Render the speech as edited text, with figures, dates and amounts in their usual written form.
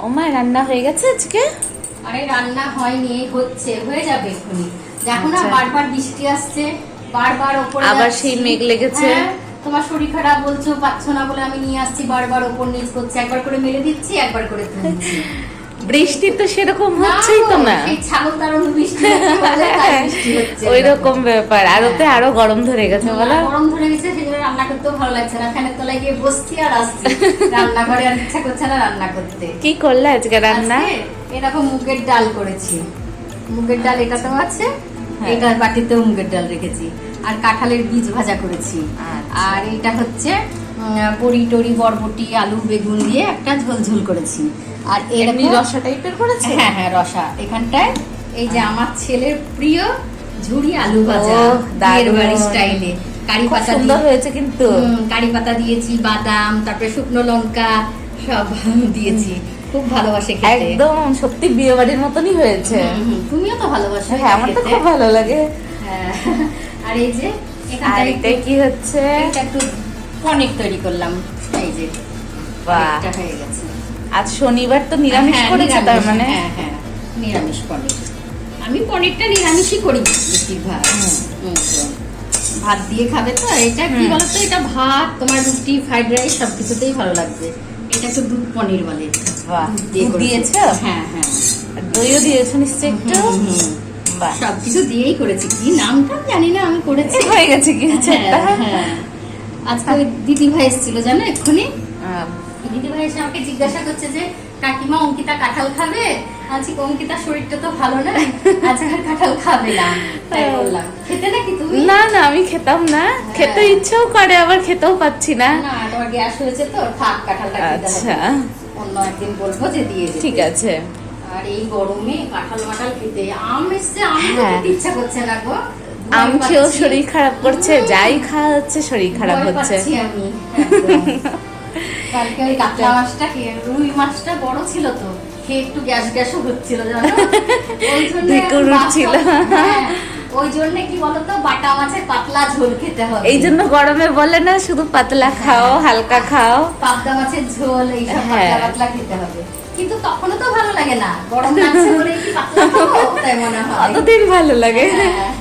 ও মা, রান্না হয়ে গেছে আজকে? আরে রান্না হয়নি, হচ্ছে, হয়ে যাবে এক্ষুনি। দেখো না আচ্ছা। বারবার বৃষ্টি আসছে, বারবার ওপরে আবার যাচ্ছি। সেই মেঘ লেগেছে। হ্যাঁ, তোমার শরীর খারাপ বলছো, পাচ্ছ না বলে আমি নিয়ে আসছি, বারবার ওপর নিচ করছে, একবার করে মেলে দিচ্ছি, একবার করে তুলছি। বৃষ্টি তো সেরকম হচ্ছেই তো না। সেই ছাগল তারণ বৃষ্টি হচ্ছে বলে তাই বৃষ্টি হচ্ছে। ওই রকম ব্যাপার। আরোতে আরো গরম ধরে গেছে বলো। গরম ধরে গেছে, সেজন্য রান্না করতেও ভালো লাগছে না। ফ্যানের তলায় গিয়ে বসছি আর আসছি, রান্নাঘরে আর ইচ্ছা করছে না রান্না করতে। কি করলে আজকে রান্না? আজকে এরকম মুগের ডাল করেছি। মুগের ডাল এটা তো আছে, হ্যাঁ। এটা বাটিতেও মুগের ডাল রেখেছি। আর কাঁঠালের বীজ ভাজা করেছি। আচ্ছা। আর এটা হচ্ছে বড়ি টড়ি বরবটি আলু বেগুন দিয়ে একটা ঝোল ঝোল করেছি। আর এমনি এরকম রসা টাইপের করেছে? হ্যাঁ হ্যাঁ, রসা। এখানটায় এই যে আমার ছেলের প্রিয় ঝুরি আলু ভাজা, ওহ, দারুণ। বিয়ের বাড়ির স্টাইলে। কারি খুব পাতা সুন্দর হয়েছে কিন্তু। কারি পাতা দিয়েছি, বাদাম, তারপরে শুকনো লঙ্কা সব দিয়েছি। খুব ভালোবাসে খেতে। একদম সত্যি বিয়ে বাড়ির মতনই হয়েছে। তুমিও তো ভালোবাসো হ্যাঁ, আমার তো খেতে। খুব ভালো লাগে। হ্যাঁ। আর এই যে আর এখানটায় এটাই কি হচ্ছে? এটা একটু পনির তৈরি করলাম। এই যে বাহ, এটা হয়ে গেছে। আজ শনিবার তো নিরামিষ হ্যাঁ, করেছে নিরামিষ, তার মানে? হ্যাঁ হ্যাঁ, নিরামিষ পনির। আমি পনিরটা নিরামিষই করি বেশিরভাগ। তো ভাত দিয়ে খাবে তো। এটা কি বলতো, এটা ভাত, তোমার রুটি, ফ্রাইড রাইস সবকিছুতেই ভালো লাগবে। এটা একটু দুধ পনির বলে। বাহ, দুধ দিয়ে দুধ করেছি। দিয়েছো? হ্যাঁ হ্যাঁ, আর দইও দিয়েছো নিশ্চয়ই একটু? বাহ, সবকিছু দিয়েই করেছি। কি নামটা জানি না, আমি করেছি। হয়ে গেছে কি হচ্ছে একটা? হ্যাঁ, হ্যাঁ। আজকে ওই দিদি ভাই এসেছিল জানো এক্ষুনি। আহ, দিদি ভাই এসে আমাকে জিজ্ঞাসা করছে যে কাকিমা অঙ্কিতা কাঁঠাল খাবে। আজকে অঙ্কিতার শরীরটা তো ভালো না, আজকে আর কাঁঠাল খাবে না। তাই বললাম, খেতে নাকি তুমি? না না, আমি খেতাম না। খেতে ইচ্ছেও করে, আবার খেতেও পাচ্ছি না। না, তোমার গ্যাস হয়েছে তো, থাক কাঁঠালটা খেতে হবে। আচ্ছা, অন্য একদিন বলবো যে দিয়ে যেতে। ঠিক আছে। আর এই গরমে কাঁঠাল মাঠাল খেতে, আম এসছে, আম তো হ্যাঁ। খেতে ইচ্ছা করছে না গো। আম ভয় খেয়েও পাচ্ছি। শরীর খারাপ করছে, যাই খাওয়া হচ্ছে শরীর খারাপ ভয় হচ্ছে। পাচ্ছি আমি একদম। কালকে ওই কাতলা মাছটা খেয়ে, রুই মাছটা বড় ছিল তো, খেয়ে একটু গ্যাস গ্যাসও হচ্ছিল জানো। ওই জন্য ঢেকুর উঠছিল। ওই জন্য কি বলতো, বাটা মাছের পাতলা ঝোল খেতে হবে। এই জন্য গরমে বলে না শুধু পাতলা খাও, হালকা খাও। পাবদা মাছের ঝোল এইসব হ্যাঁ। পাতলা পাতলা খেতে হবে। কিন্তু তখনও তো ভালো লাগে না, গরম লাগছে বলে কি পাতলা খাবো তাই মনে হয়। অতদিন ভালো লাগে। হ্যাঁ।